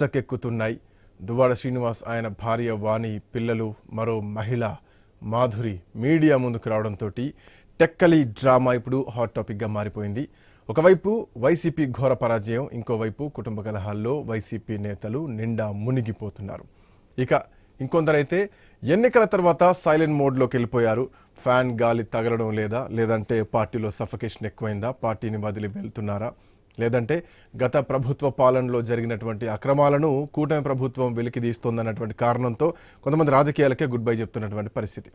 రచ్చకెక్కుతున్నాయి. దువ్వాడ శ్రీనివాస్, ఆయన భార్య వాణి, పిల్లలు, మరో మహిళ మాధురి మీడియా ముందుకు రావడంతో టెక్కలి డ్రామా ఇప్పుడు హాట్ టాపిక్గా మారిపోయింది. ఒకవైపు వైసీపీ ఘోర పరాజయం, ఇంకోవైపు కుటుంబ కలహాల్లో వైసీపీ నేతలు నిండా మునిగిపోతున్నారు. ఇక ఇంకొందరైతే ఎన్నికల తర్వాత సైలెంట్ మోడ్లోకి వెళ్ళిపోయారు. ఫ్యాన్ గాలి తగలడం లేదంటే పార్టీలో సఫకేషన్ ఎక్కువైందా, పార్టీని వదిలి వెళ్తున్నారా, లేదంటే గత ప్రభుత్వ పాలనలో జరిగినటువంటి అక్రమాలను కూటమి ప్రభుత్వం వెలికితీస్తోందన్నటువంటి కారణంతో కొంతమంది రాజకీయాలకే గుడ్ బై చెప్తున్నటువంటి పరిస్థితి.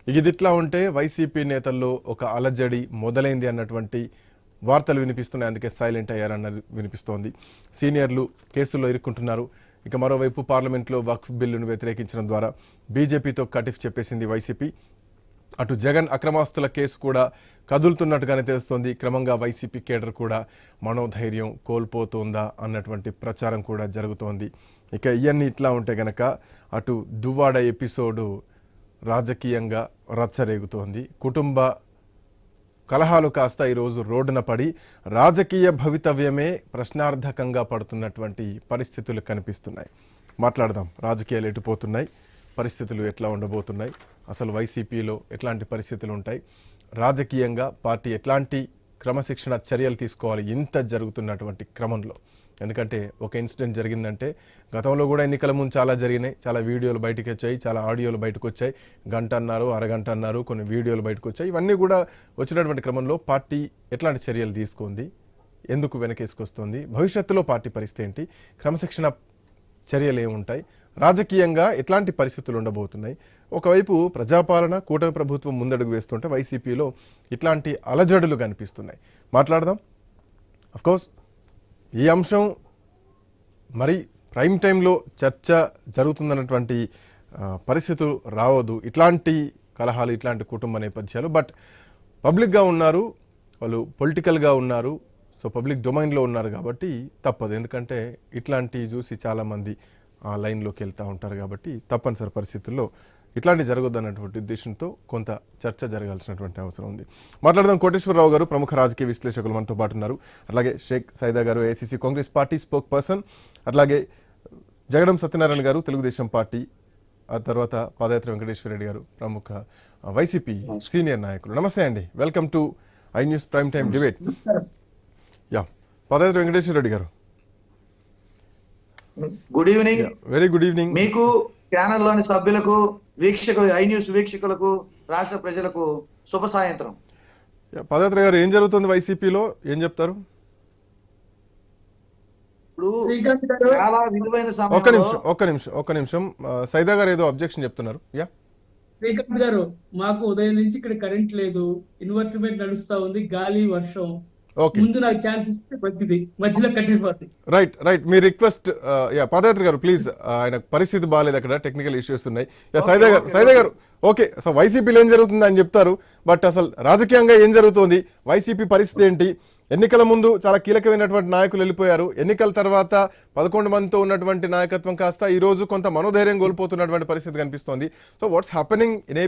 ఇదిట్లా ఉంటే వైసీపీ నేతల్లో ఒక అలజడి మొదలైంది అన్నటువంటి వార్తలు వినిపిస్తున్నాయి. అందుకే సైలెంట్ అయ్యారన్నది వినిపిస్తోంది. సీనియర్లు కేసుల్లో ఇరుక్కుంటున్నారు. ఇక మరోవైపు పార్లమెంట్లో వక్ఫ్ బిల్లును వ్యతిరేకించడం ద్వారా బీజేపీతో కటిఫ్ చెప్పేసింది వైసీపీ. అటు జగన్ అక్రమాస్తుల కేసు కూడా కదులుతున్నట్టుగానే తెలుస్తోంది. క్రమంగా వైసీపీ కేడర్ కూడా మనోధైర్యం కోల్పోతుందా అన్నటువంటి ప్రచారం కూడా జరుగుతోంది. ఇక ఇవన్నీ ఇట్లా ఉంటే గనక అటు దువ్వాడ ఎపిసోడు రాజకీయంగా రచ్చరేగుతోంది. కుటుంబ కలహాలు కాస్త ఈరోజు రోడ్డున పడి రాజకీయ భవితవ్యమే ప్రశ్నార్థకంగా పడుతున్నటువంటి పరిస్థితులు కనిపిస్తున్నాయి. మాట్లాడదాం, రాజకీయాలు ఎటుపోతున్నాయి, పరిస్థితులు ఎట్లా ఉండబోతున్నాయి, అసలు వైసీపీలో ఎట్లాంటి పరిస్థితులు ఉంటాయి, రాజకీయంగా పార్టీ ఎట్లాంటి క్రమశిక్షణ చర్యలు తీసుకోవాలి ఇంత జరుగుతున్నటువంటి క్రమంలో. ఎందుకంటే ఒక ఇన్సిడెంట్ జరిగిందంటే గతంలో కూడా ఎన్నికల ముందు చాలా జరిగినాయి. చాలా వీడియోలు బయటకు వచ్చాయి, చాలా ఆడియోలు బయటకు వచ్చాయి. గంట అన్నారు, అరగంట అన్నారు, కొన్ని వీడియోలు బయటకు వచ్చాయి. ఇవన్నీ కూడా వచ్చినటువంటి క్రమంలో పార్టీ ఎట్లాంటి చర్యలు తీసుకుంది, ఎందుకు వెనకేసుకొస్తుంది, భవిష్యత్తులో పార్టీ పరిస్థితి ఏంటి, క్రమశిక్షణ చర్యలు ఏముంటాయి, రాజకీయంగా ఎట్లాంటి పరిస్థితులు ఉండబోతున్నాయి. ఒకవైపు ప్రజాపాలన కూటమి ప్రభుత్వం ముందడుగు వేస్తుంటే వైసీపీలో ఇట్లాంటి అలజడులు కనిపిస్తున్నాయి. మాట్లాడదాం. అఫ్కోర్స్ ఈ అంశం మరి ప్రైమ్ టైంలో చర్చ జరుగుతుందన్నటువంటి పరిస్థితులు రావద్దు. ఇట్లాంటి కలహాలు, ఇట్లాంటి కుటుంబ నేపథ్యాలు, బట్ పబ్లిక్గా ఉన్నారు, వాళ్ళు పొలిటికల్గా ఉన్నారు, సో పబ్లిక్ డొమైన్లో ఉన్నారు కాబట్టి తప్పదు. ఎందుకంటే ఇట్లాంటివి చూసి చాలామంది ఆ లైన్లోకి వెళ్తూ ఉంటారు కాబట్టి తప్పనిసరి పరిస్థితుల్లో ఇట్లాంటి జరగొద్దు అన్నటువంటి ఉద్దేశంతో కొంత చర్చ జరగాల్సినటువంటి అవసరం ఉంది. మాట్లాడదాం. కోటేశ్వరరావు గారు ప్రముఖ రాజకీయ విశ్లేషకులు మనతో పాటు ఉన్నారు. అలాగే షేక్ సైదా గారు AICC Congress party spoke person, అట్లాగే జగడం సత్యనారాయణ గారు తెలుగుదేశం పార్టీ, ఆ తర్వాత పాదయాత్ర వెంకటేశ్వర రెడ్డి గారు ప్రముఖ వైసీపీ సీనియర్ నాయకులు. నమస్తే అండి, welcome to I news prime time debate. Yeah, పాదయాత్ర Venkateswara Reddy garu, good evening. Very good evening. మీకు ఛానల్లోని సభ్యులకు, వీక్షకులు, ఐ న్యూస్ వీక్షకులకు, రాష్ట్ర ప్రజలకు శుభ సాయంత్రం. పాదయాత్ర గారు, ఏం జరుగుతుంది వైసీపీలో, ఏం చెప్తారు? ఇప్పుడు చాలా విలువైన ఒక్క నిమిషం సైదా గారు ఏదో అబ్జెక్షన్ చెప్తున్నారు. యా, శ్రీకాంత్ గారు, మాకు ఉదయం నుంచి ఇక్కడ కరెంట్ లేదు, ఇన్వర్టర్ నడుస్తా ఉంది, గాలి వర్షం. ముందు నాకు ఛాన్స్ ఇస్తే మంచిది, మధ్యలో కట్టిపోతుంది. రైట్ మీ రిక్వెస్ట్. పాదయాత్ర గారు ప్లీజ్, ఆయన పరిస్థితి బాగాలేదు, అక్కడ టెక్నికల్ ఇష్యూస్ ఉన్నాయి. సైదా గారు ఓకే, సో వైసీపీలో ఏం జరుగుతుంది అని చెప్తారు, బట్ అసలు రాజకీయంగా ఏం జరుగుతుంది, వైసీపీ పరిస్థితి ఏంటి? ఎన్నికల ముందు చాలా కీలకమైనటువంటి నాయకులు వెళ్ళిపోయారు, ఎన్నికల తర్వాత 11 మందితో ఉన్నటువంటి నాయకత్వం కాస్త ఈ రోజు కొంత మనోధైర్యం కోల్పోతున్నటువంటి పరిస్థితి కనిపిస్తోంది. So what's happening in